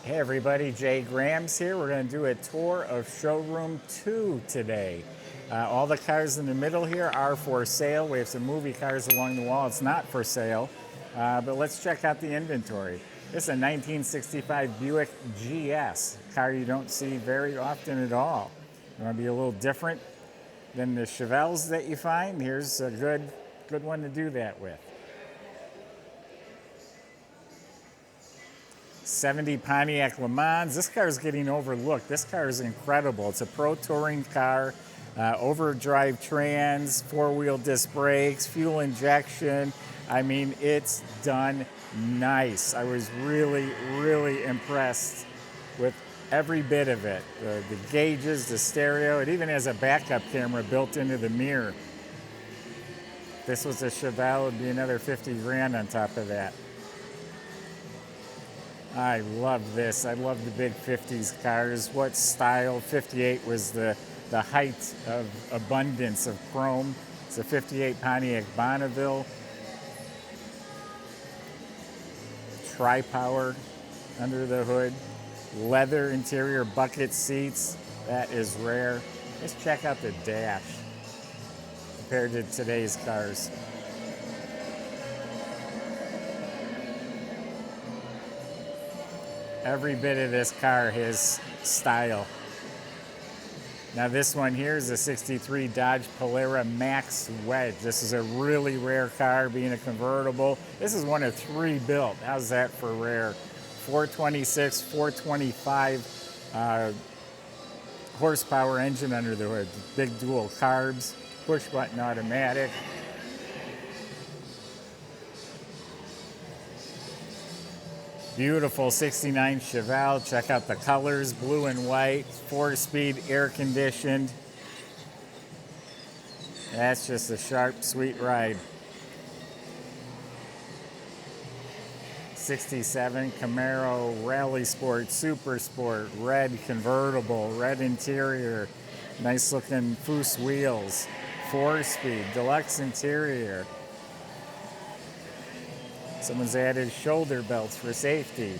Hey everybody, Jay Grams here. We're going to do a tour of Showroom 2 today. All the cars in the middle here are for sale. We have some movie cars along the wall. It's not for sale, but let's check out the inventory. This is a 1965 Buick GS, a car you don't see very often at all. You want to be a little different than the Chevelles that you find? Here's a good one to do that with. 70 Pontiac Le Mans. This car is getting overlooked. This car is incredible. It's a pro touring car, overdrive trans, four-wheel disc brakes, fuel injection. I mean, it's done nice. I was really, really impressed with every bit of it. The gauges, the stereo. It even has a backup camera built into the mirror. If this was a Chevelle, it'd be another 50 grand on top of that. I love this. I love the big 50s cars. What style. 58 was the height of abundance of chrome. It's a 58 Pontiac Bonneville. Tri-power under the hood. Leather interior bucket seats. That is rare. Let's check out the dash compared to today's cars. Every bit of this car has style. Now this one here is a 63 Dodge Polara Max Wedge. This is a really rare car, being a convertible. This is one of 3 built. How's that for rare? 426, 425 horsepower engine under the hood. Big dual carbs, push button automatic. Beautiful 69 Chevelle. Check out the colors, blue and white, 4-speed, air conditioned. That's just a sharp, sweet ride. 67 Camaro Rally Sport, Super Sport, red convertible, red interior, nice looking Foose wheels, 4-speed, deluxe interior. Someone's added shoulder belts for safety.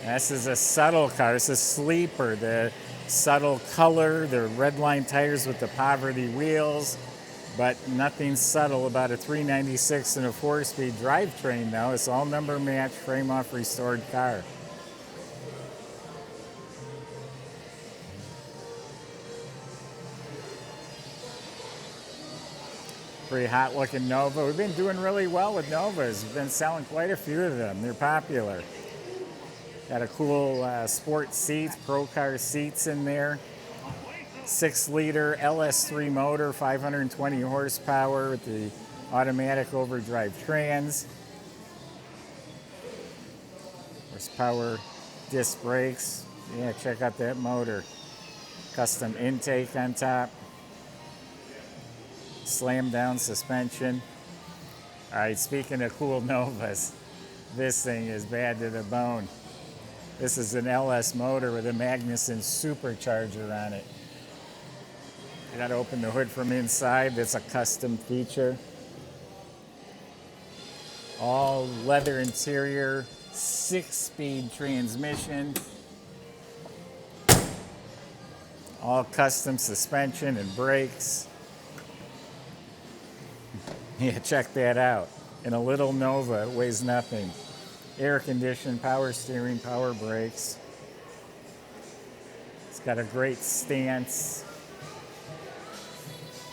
This is a subtle car. It's a sleeper. The subtle color, the red line tires with the poverty wheels, but nothing subtle about a 396 and a 4-speed drivetrain though. It's all number match, frame off restored car. Pretty hot looking Nova. We've been doing really well with Novas. We've been selling quite a few of them. They're popular. Got a cool sport seats, pro car seats in there. 6-liter LS3 motor, 520 horsepower with the automatic overdrive trans. Horsepower disc brakes. Yeah, check out that motor. Custom intake on top. Slam down suspension. All right, speaking of cool Novas, this thing is bad to the bone. This is an LS motor with a Magnuson supercharger on it. You gotta open the hood from inside. That's a custom feature. All leather interior, 6-speed transmission. All custom suspension and brakes. Yeah, check that out. In a little Nova, it weighs nothing. Air conditioned, power steering, power brakes. It's got a great stance.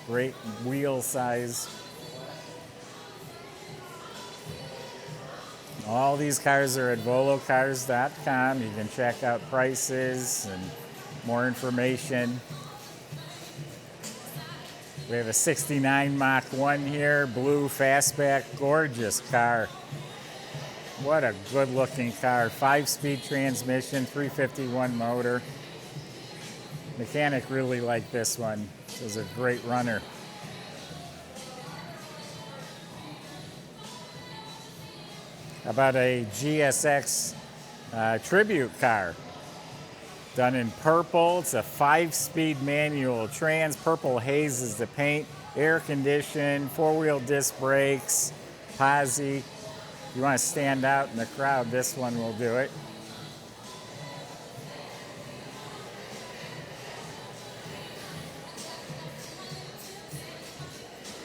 Great wheel size. All these cars are at volocars.com. You can check out prices and more information. We have a 69 Mach 1 here, blue fastback, gorgeous car. What a good looking car. 5-speed transmission, 351 motor. Mechanic really liked this one. This is a great runner. How about a GSX tribute car? Done in purple. It's a 5-speed manual trans. Purple haze is the paint. Air conditioned, 4-wheel disc brakes. posse. If you want to stand out in the crowd, this one will do it.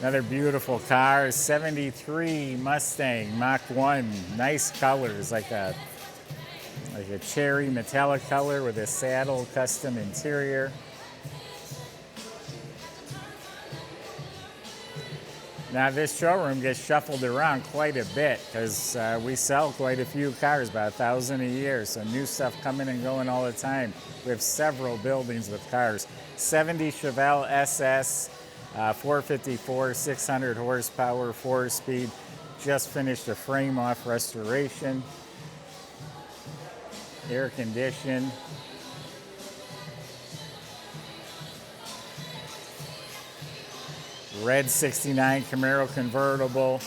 Another beautiful car, 73 Mustang Mach 1. Nice colors, like a cherry metallic color with a saddle custom interior. Now this showroom gets shuffled around quite a bit because we sell quite a few cars, about 1,000 a year, so new stuff coming and going all the time. We have several buildings with cars. 70 Chevelle SS, 454, 600 horsepower, 4-speed. Just finished a frame off restoration. Air conditioned. Red 69 Camaro convertible.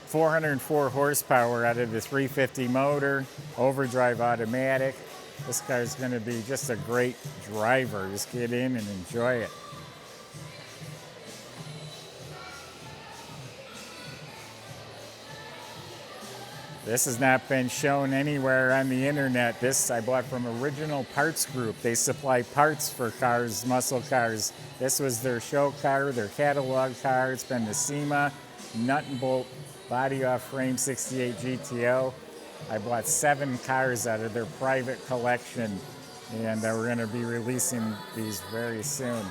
404 horsepower out of the 350 motor. Overdrive automatic. This car is going to be just a great driver. Just get in and enjoy it. This has not been shown anywhere on the internet. This I bought from Original Parts Group. They supply parts for cars, muscle cars. This was their show car, their catalog car. It's been the SEMA nut and bolt body off frame 68 GTO. I bought 7 cars out of their private collection, and we're going to be releasing these very soon.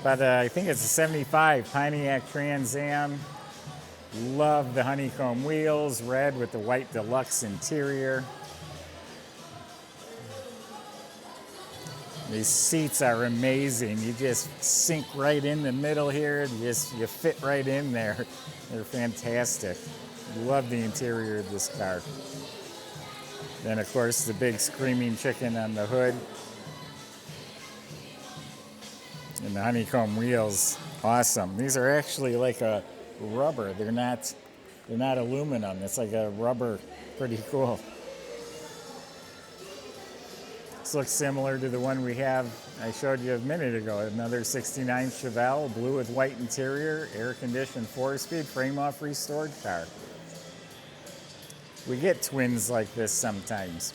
But I think it's a 75 Pontiac Trans Am. Love the honeycomb wheels, red with the white deluxe interior. These seats are amazing. You just sink right in the middle here. You fit right in there. They're fantastic. Love the interior of this car. Then of course the big screaming chicken on the hood. And the honeycomb wheels, awesome. These are actually like a rubber. They're not aluminum. It's like a rubber, pretty cool. This looks similar to the one I showed you a minute ago. Another 69 Chevelle, blue with white interior, air-conditioned 4-speed, frame-off restored car. We get twins like this sometimes.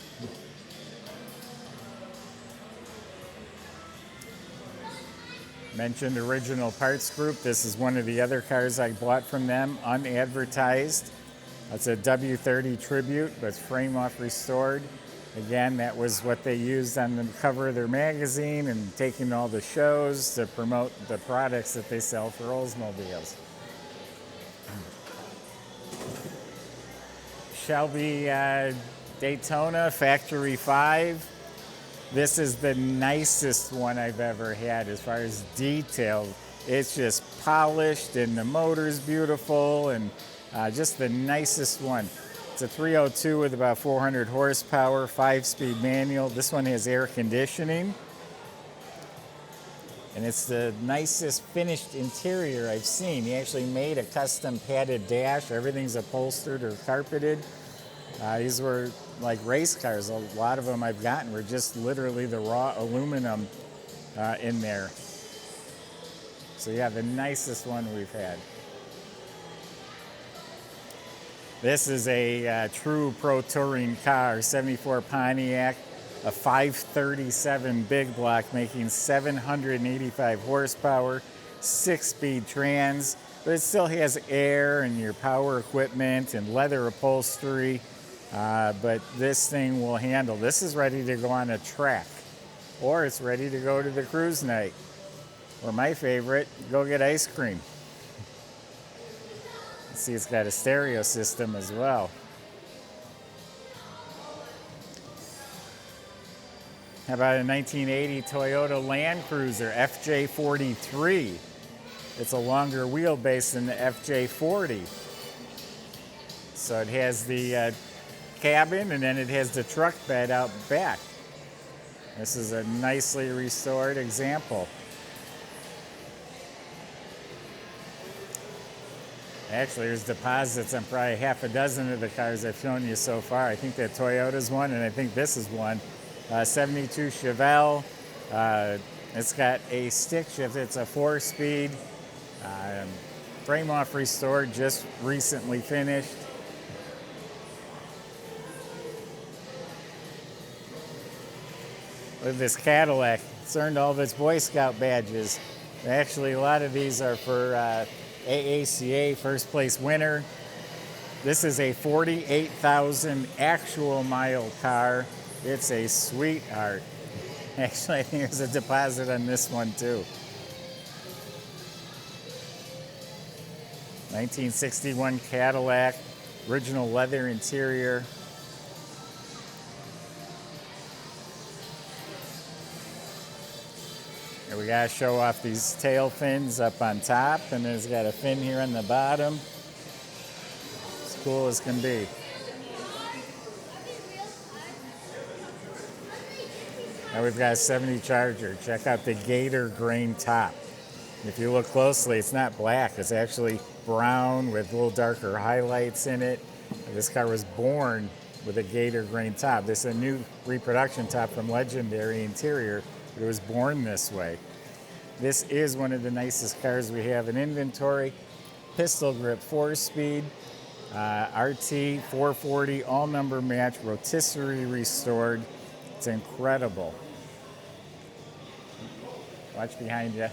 Mentioned Original Parts Group. This is one of the other cars I bought from them, unadvertised. It's a W30 Tribute, but it's frame-off restored. Again, that was what they used on the cover of their magazine and taking all the shows to promote the products that they sell for Oldsmobiles. Shelby Daytona Factory 5. This is the nicest one I've ever had as far as detail. It's just polished and the motor's beautiful and just the nicest one. It's a 302 with about 400 horsepower, 5-speed manual. This one has air conditioning. And it's the nicest finished interior I've seen. He actually made a custom padded dash. Everything's upholstered or carpeted. These were like race cars. A lot of them I've gotten were just literally the raw aluminum in there. So yeah, the nicest one we've had. This is a true pro touring car, 74 Pontiac, a 537 big block making 785 horsepower, 6-speed trans, but it still has air and your power equipment and leather upholstery. But this thing will handle. This is ready to go on a track, or it's ready to go to the cruise night. Or my favorite, go get ice cream. See, it's got a stereo system as well. How about a 1980 Toyota Land Cruiser FJ43? It's a longer wheelbase than the FJ40. So it has the cabin and then it has the truck bed out back. This is a nicely restored example. Actually, there's deposits on probably half a dozen of the cars I've shown you so far. I think that Toyota's one, and I think this is one. 72 Chevelle, It's got a stick shift. It's a 4-speed. Frame off restored, just recently finished. Look at this Cadillac. It's earned all of its Boy Scout badges. Actually, a lot of these are for AACA, first place winner. This is a 48,000 actual mile car. It's a sweetheart. Actually, I think there's a deposit on this one too. 1961 Cadillac, original leather interior. And we gotta show off these tail fins up on top, and it's got a fin here on the bottom. As cool as can be. Now we've got a 70 Charger. Check out the gator grain top. If you look closely, it's not black. It's actually brown with a little darker highlights in it. This car was born with a gator grain top. This is a new reproduction top from Legendary Interior. It was born this way. This is one of the nicest cars we have in inventory. Pistol grip 4-speed, RT 440, all number match, rotisserie restored. It's incredible. Watch behind you.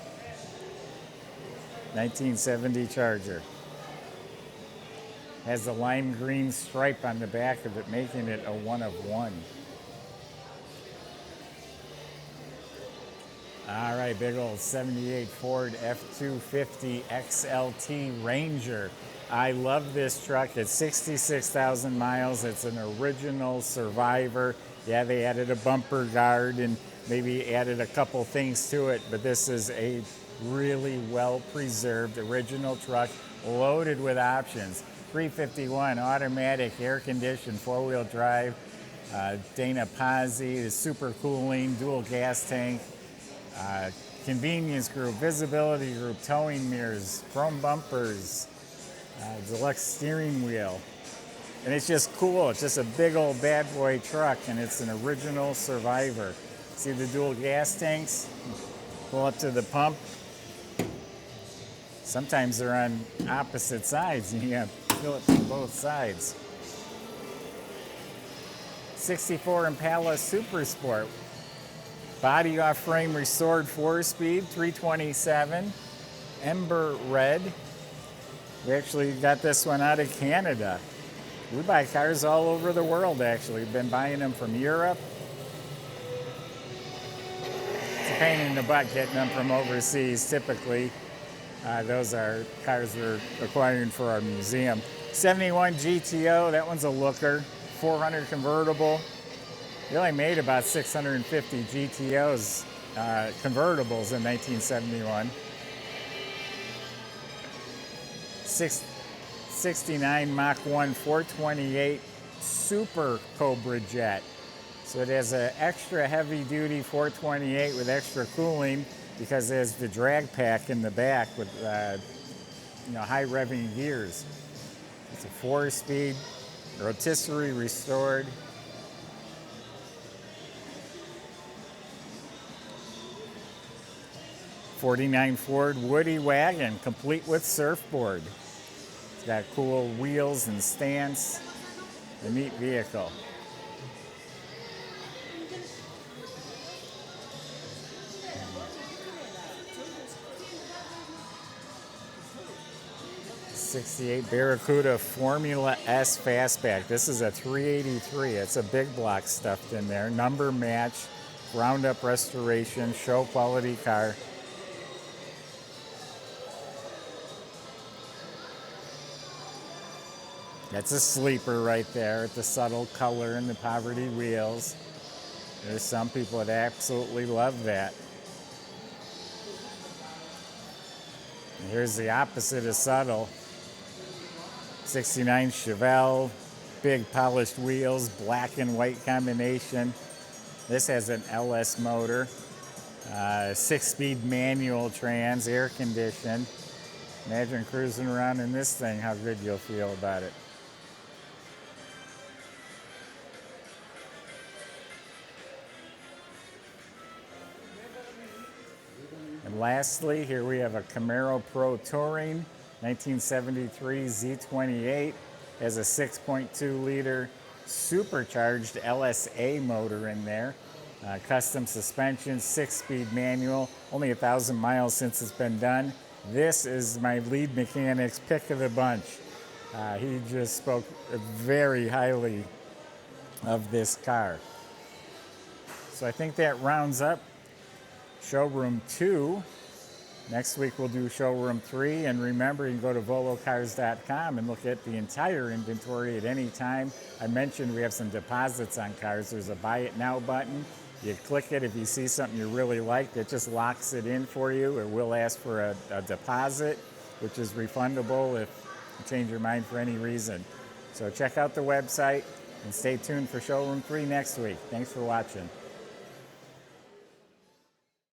1970 Charger. Has the lime green stripe on the back of it, making it a one of one. All right, big old 78 Ford F-250 XLT Ranger. I love this truck. It's 66,000 miles. It's an original survivor. Yeah, they added a bumper guard and maybe added a couple things to it, but this is a really well-preserved original truck loaded with options. 351 automatic, air-conditioned, 4-wheel drive, Dana Pazzi, the super cooling, dual gas tank, convenience group, visibility group, towing mirrors, chrome bumpers, deluxe steering wheel. And it's just cool. It's just a big old bad boy truck, and it's an original survivor. See the dual gas tanks? Pull up to the pump. Sometimes they're on opposite sides, and you have to fill it from both sides. 64 Impala Super Sport. Body off frame restored 4-speed, 327. Ember red. We actually got this one out of Canada. We buy cars all over the world, actually. We've been buying them from Europe. It's a pain in the butt getting them from overseas, typically. Those are cars we're acquiring for our museum. 71 GTO, that one's a looker. 400 convertible. They only made about 650 GTOs, convertibles in 1971. 69 Mach 1 428 Super Cobra Jet. So it has an extra heavy duty 428 with extra cooling because there's the drag pack in the back with high revving gears. It's a 4-speed, rotisserie restored. '49 Ford Woody Wagon, complete with surfboard. It's got cool wheels and stance. A neat vehicle. '68 Barracuda Formula S Fastback. This is a 383. It's a big block stuffed in there. Number match, ground up restoration, show quality car. That's a sleeper right there at the subtle color and the poverty wheels. There's some people that absolutely love that. And here's the opposite of subtle. 69 Chevelle, big polished wheels, black and white combination. This has an LS motor, 6-speed manual trans, air conditioned. Imagine cruising around in this thing, how good you'll feel about it. And lastly, here we have a Camaro Pro Touring 1973 Z28. Has a 6.2 liter supercharged LSA motor in there. Custom suspension, 6-speed manual, only 1,000 miles since it's been done. This is my lead mechanic's pick of the bunch. He just spoke very highly of this car. So I think that rounds up showroom 2. Next week we'll do showroom 3, and remember, you can go to volocars.com and look at the entire inventory at any time. I mentioned we have some deposits on cars. There's a buy it now button. You click it if you see something you really like, that just locks it in for you. It will ask for a deposit, which is refundable if you change your mind for any reason. So check out the website and stay tuned for showroom 3 next week. Thanks for watching.